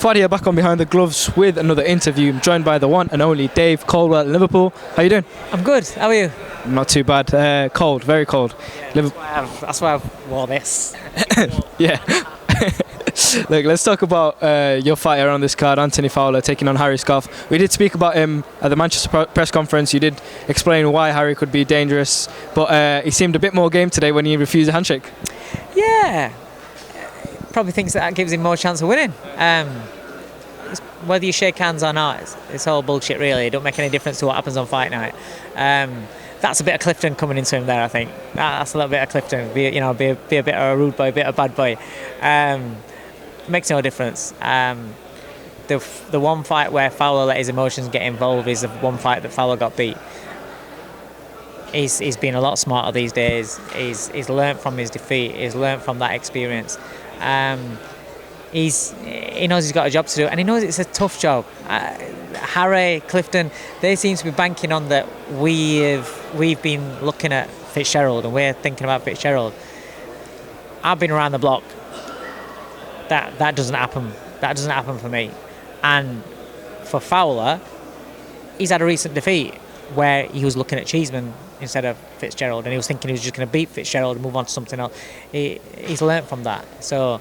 Fuad here, back on Behind the Gloves with another interview. I'm joined by the one and only Dave Coldwell in Liverpool. How you doing? I'm good. How are you? Not too bad. Cold, very cold. Yeah, that's why I've wore this. Yeah. Look, let's talk about your fight around this card, Anthony Fowler taking on Harry Scarf. We did speak about him at the Manchester press conference. You did explain why Harry could be dangerous, but he seemed a bit more game today when he refused a handshake. Yeah. Probably thinks that gives him more chance of winning. Whether you shake hands or not, it's all bullshit really. It don't make any difference to what happens on fight night. That's a bit of Clifton coming into him there, I think. That's a little bit of Clifton. Be a bit of a rude boy, a bit of a bad boy. Makes no difference. The one fight where Fowler let his emotions get involved is the one fight that Fowler got beat. He's been a lot smarter these days. He's learnt from his defeat. He's learnt from that experience. He knows he's got a job to do, and he knows it's a tough job. Harry, Clifton, they seem to be banking on that. We've been looking at Fitzgerald, and we're thinking about Fitzgerald. I've been around the block. That doesn't happen. That doesn't happen for me. And for Fowler, he's had a recent defeat where he was looking at Cheeseman instead of Fitzgerald, and he was thinking he was just going to beat Fitzgerald and move on to something else. He's learnt from that. So,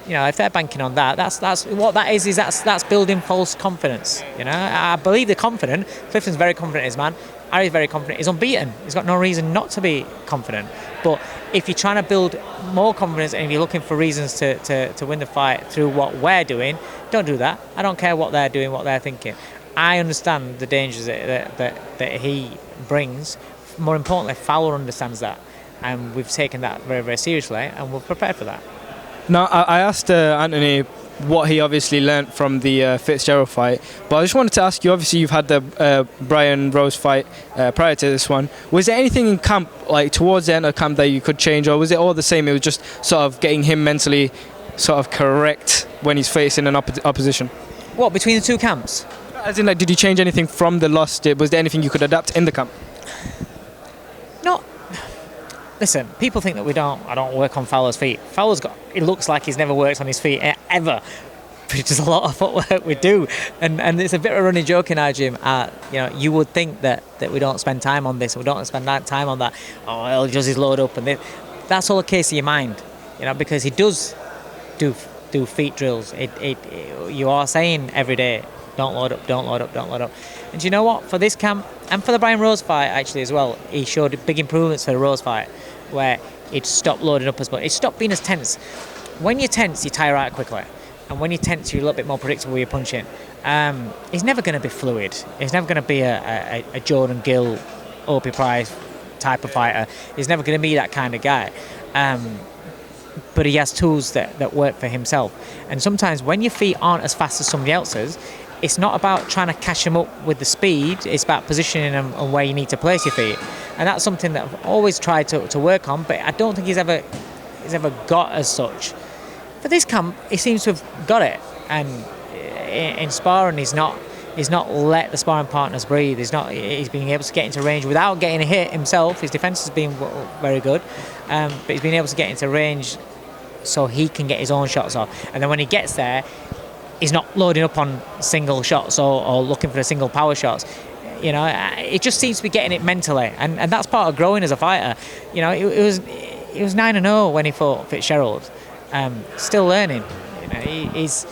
you know, if they're banking on that, that's what that is that's building false confidence. You know, I believe they're confident. Clifton's very confident in his man. Harry's very confident. He's unbeaten. He's got no reason not to be confident. But if you're trying to build more confidence and if you're looking for reasons to win the fight through what we're doing, don't do that. I don't care what they're doing, what they're thinking. I understand the dangers that he brings. More importantly, Fowler understands that. And we've taken that very, very seriously, and we're prepared for that. Now, I asked Anthony what he obviously learnt from the Fitzgerald fight, but I just wanted to ask you, obviously you've had the Brian Rose fight prior to this one. Was there anything in camp, like towards the end of camp, that you could change, or was it all the same? It was just sort of getting him mentally sort of correct when he's facing an opposition? What, between the two camps? As in, like, did you change anything from the loss? Was there anything you could adapt in the camp? Not. Listen, people think that I don't work on Fowler's feet. It looks like he's never worked on his feet ever. But it's just a lot of footwork we do. And it's a bit of a running joke in our gym. You would think that we don't spend time on this, we don't spend time on that. Oh, he'll just his load up. And that's all a case of your mind, you know, because he does do feet drills. You are saying every day, don't load up, don't load up, don't load up. And you know what? For this camp, and for the Brian Rose fight actually as well, he showed big improvements for the Rose fight, where he'd stopped loading up as much. It stopped being as tense. When you're tense, you tire out quickly. And when you're tense, you're a little bit more predictable with your punching. He's never going to be fluid. He's never going to be a Jordan Gill, Opie Price type of fighter. He's never going to be that kind of guy. But he has tools that work for himself. And sometimes when your feet aren't as fast as somebody else's, it's not about trying to catch them up with the speed, it's about positioning them on where you need to place your feet. And that's something that I've always tried to work on, but I don't think he's ever got as such. For this camp, he seems to have got it. And in sparring, he's not let the sparring partners breathe. He's been able to get into range without getting a hit himself. His defence has been very good, but he's been able to get into range so he can get his own shots off. And then when he gets there, he's not loading up on single shots or looking for the single power shots. You know, it just seems to be getting it mentally, and that's part of growing as a fighter. You know, it was 9-0 when he fought Fitzgerald. Still learning. You know, he's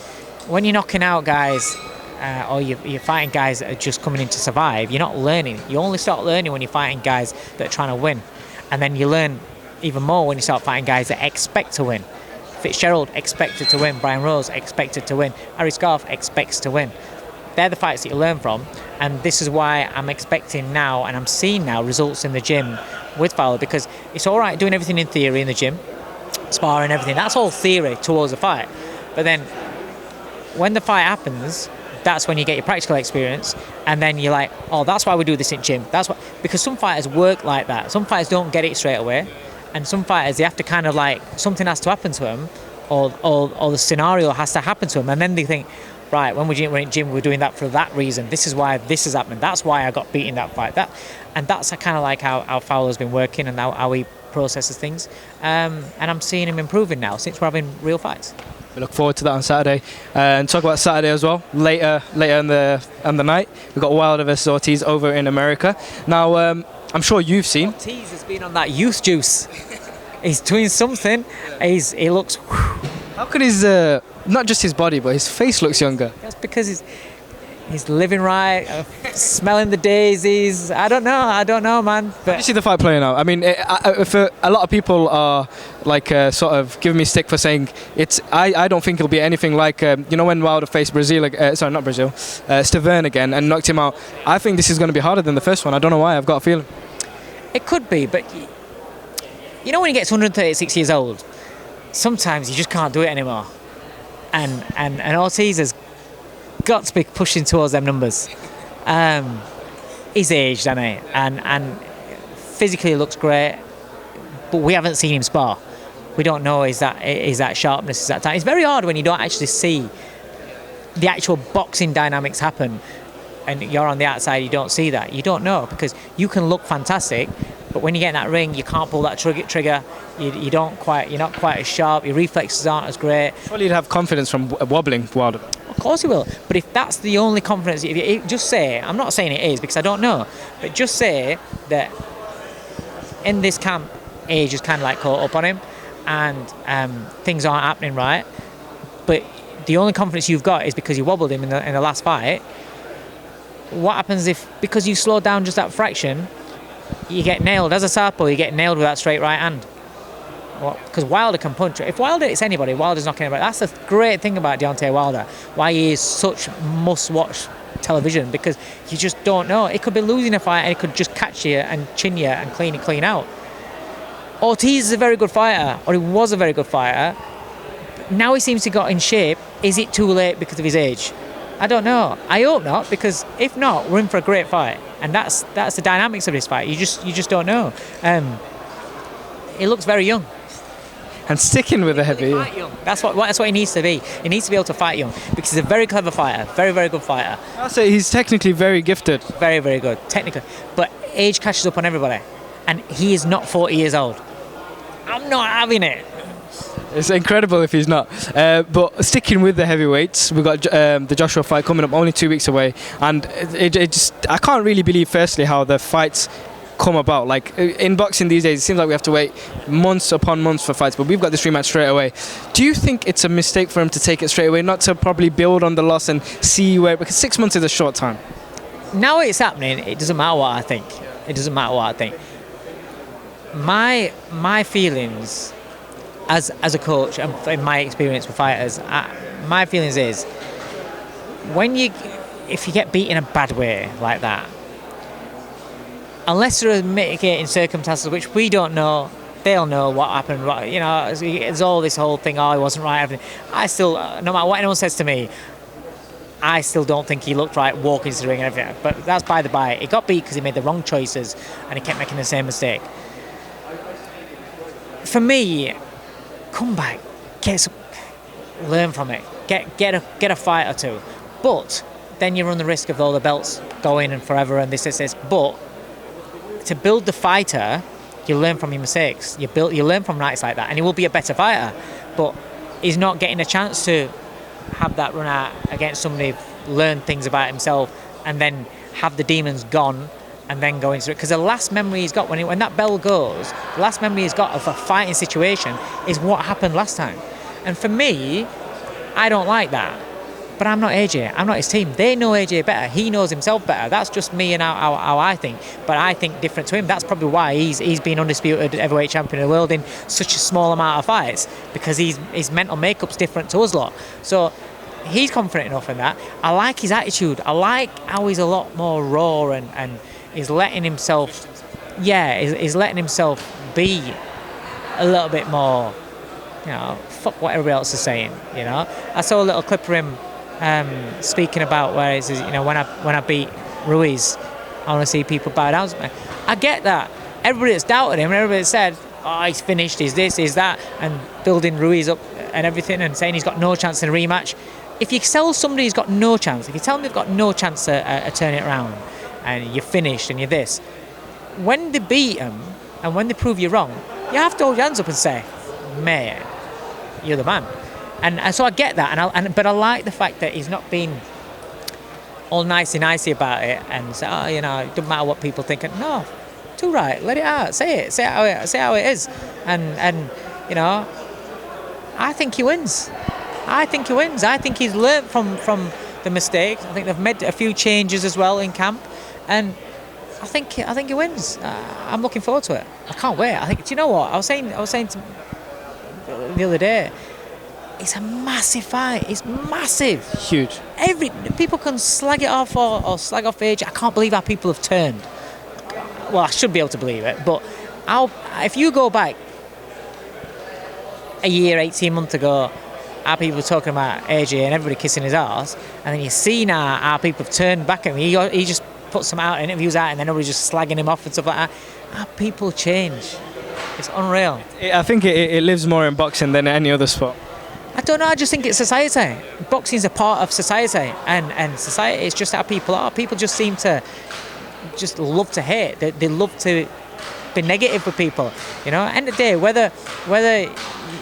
when you're knocking out guys or you're fighting guys that are just coming in to survive. You're not learning. You only start learning when you're fighting guys that are trying to win, and then you learn even more when you start fighting guys that expect to win. Fitzgerald expected to win. Brian Rose expected to win. Harry Scarf expects to win. They're the fights that you learn from, and this is why I'm expecting now, and I'm seeing now results in the gym with Fowler, because it's all right doing everything in theory in the gym, sparring, everything. That's all theory towards the fight. But then when the fight happens, that's when you get your practical experience, and then you're like, oh, that's why we do this in gym. That's why, because some fighters work like that. Some fighters don't get it straight away. And some fighters, they have to kind of like, something has to happen to them, or the scenario has to happen to them, and then they think, right, when we're in gym, we're doing that for that reason. This is why this is happening. That's why I got beat in that fight. And that's kind of like how Fowler's been working and how he processes things. And I'm seeing him improving now since we're having real fights. We look forward to that on Saturday. And talk about Saturday as well. Later in the night, we've got Wilder versus Ortiz over in America. Now, I'm sure you've seen. Ortiz has been on that youth juice. He's doing something. He looks. How could his not just his body, but his face looks younger? That's because he's living right, smelling the daisies. I don't know, man. How do you see the fight playing out? I mean, for a lot of people are like sort of giving me stick for saying it's. I don't think it'll be anything like when Wilder faced Stavern again and knocked him out. I think this is going to be harder than the first one. I don't know why. I've got a feeling. It could be, but when he gets 136 years old, sometimes you just can't do it anymore. And Ortiz has got to be pushing towards them numbers. He's aged, hasn't he? And physically looks great, but we haven't seen him spar. We don't know is that sharpness, is that time. It's very hard when you don't actually see the actual boxing dynamics happen, and you're on the outside. You don't see that. You don't know, because you can look fantastic, but when you get in that ring, you can't pull that trigger. You're not quite as sharp. Your reflexes aren't as great. Surely you'd have confidence from wobbling Wilder. Of course he will. But if that's the only confidence, if you just say, I'm not saying it is because I don't know, but just say that in this camp, age is kind of like caught up on him, and things aren't happening right. But the only confidence you've got is because you wobbled him in the last fight. What happens if, because you slow down just that fraction, you get nailed as a southpaw? You get nailed with that straight right hand. Because Wilder can punch. If Wilder hits anybody, Wilder's knocking anybody. That's the great thing about Deontay Wilder, why he is such must-watch television, because you just don't know. It could be losing a fight and it could just catch you and chin you and clean out. Ortiz is a very good fighter, or he was a very good fighter. Now he seems to got in shape. Is it too late because of his age? I don't know. I hope not, because if not, we're in for a great fight. And that's the dynamics of this fight. You just don't know. He looks very young. And sticking with the heavy. That's what he needs to be. He needs to be able to fight young, because he's a very clever fighter, very, very good fighter. I'll say he's technically very gifted. Very, very good, technically. But age catches up on everybody. And he is not 40 years old. I'm not having it. It's incredible if he's not. But sticking with the heavyweights, we've got the Joshua fight coming up only 2 weeks away. And I can't really believe, firstly, how the fights come about. Like in boxing these days, it seems like we have to wait months upon months for fights, but we've got this rematch straight away. Do you think it's a mistake for him to take it straight away, not to probably build on the loss and see where, because 6 months is a short time? Now it's happening, it doesn't matter what I think. It doesn't matter what I think. My feelings as a coach, and in my experience with fighters, my feelings is if you get beat in a bad way like that, unless there are mitigating circumstances which we don't know, they'll know what happened. There's all this whole thing. Oh, he wasn't right. Everything. I still, no matter what anyone says to me, I still don't think he looked right walking into the ring and everything. But that's by the by. He got beat because he made the wrong choices and he kept making the same mistake. For me, come back, learn from it, get a fight or two. But then you run the risk of all the belts going and forever and this. But to build the fighter, you learn from your mistakes. You learn from nights like that, and he will be a better fighter. But he's not getting a chance to have that run out against somebody, learn things about himself, and then have the demons gone, and then go into it. Because the last memory he's got when that bell goes, the last memory he's got of a fighting situation is what happened last time. And for me, I don't like that. But I'm not AJ. I'm not his team. They know AJ better. He knows himself better. That's just me and how I think. But I think different to him. That's probably why he's been undisputed heavyweight champion of the world in such a small amount of fights, because his mental makeup's different to us lot. So he's confident enough in that. I like his attitude. I like how he's a lot more raw and he's letting himself, he's letting himself be a little bit more, fuck what everybody else is saying. I saw a little clip of him speaking about where he says, when I beat Ruiz, I want to see people bow down to me. I get that. Everybody that's doubted him, everybody that said, oh, he's finished, he's this, he's that, and building Ruiz up and everything and saying he's got no chance in a rematch. If you tell somebody he's got no chance, if you tell them they've got no chance to turn it around, and you're finished and you're this, when they beat him and when they prove you wrong, you have to hold your hands up and say, mate, you're the man. And so I get that, but I like the fact that he's not been all nicey about it and say, oh, you know, it doesn't matter what people think. No, too right, let it out, say it how it is, and you know, I think he wins. I think he's learnt from the mistakes. I think they've made a few changes as well in camp, and I think he wins. I'm looking forward to it. I can't wait. I think. Do you know what I was saying the other day? It's a massive fight. It's massive. Huge. People can slag it off or slag off AJ. I can't believe how people have turned. Well, I should be able to believe it, but if you go back a year, 18 months ago, how people were talking about AJ and everybody kissing his arse, and then you see now how people have turned back at him. He just put some interviews out, and then everybody's just slagging him off and stuff like that. How people change. It's unreal. I think it lives more in boxing than any other sport. I don't know, I just think it's society. Boxing's a part of society, and society is just how people are. People just seem to just love to hate. They love to be negative with people. You know, end of the day, whether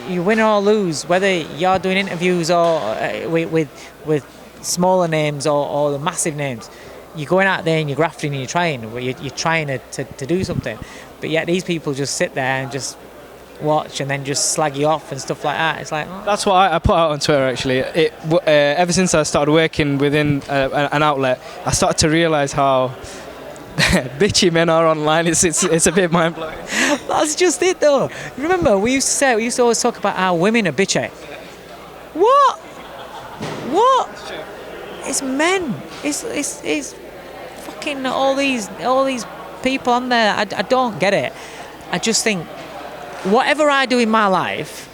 you win or lose, whether you're doing interviews or with smaller names or the massive names, you're going out there and you're grafting and you're trying to do something. But yet these people just sit there and just watch and then just slag you off and stuff like that. It's like, oh. That's what I put out on Twitter actually. Ever since I started working within an outlet, I started to realise how bitchy men are online. It's a bit mind blowing. That's just it though. Remember, we used to always talk about how women are bitchy. What? It's men. It's fucking all these people on there. I don't get it. I just think whatever I do in my life,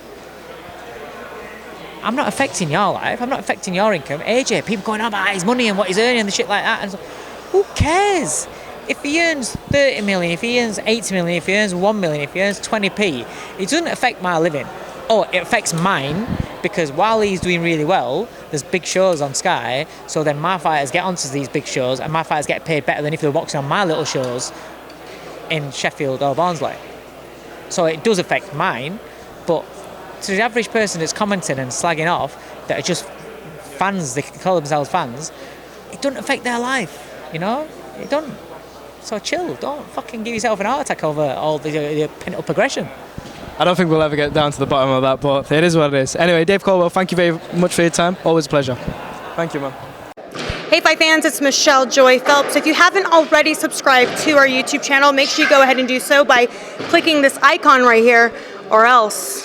I'm not affecting your life. I'm not affecting your income. AJ, people going on about his money and what he's earning and the shit like that. And so, who cares? If he earns 30 million, if he earns 80 million, if he earns 1 million, if he earns 20p, it doesn't affect my living. Oh, it affects mine, because while he's doing really well, there's big shows on Sky, so then my fighters get onto these big shows and my fighters get paid better than if they were boxing on my little shows in Sheffield or Barnsley. So it does affect mine, but to the average person that's commenting and slagging off, that are just fans, they call themselves fans, it doesn't affect their life, you know? It doesn't. So chill, don't fucking give yourself an heart attack over all the pent-up aggression. I don't think we'll ever get down to the bottom of that, but it is what it is. Anyway, Dave Caldwell, thank you very much for your time. Always a pleasure. Thank you, man. Hey Fight fans, it's Michelle Joy Phelps. If you haven't already subscribed to our YouTube channel, make sure you go ahead and do so by clicking this icon right here, or else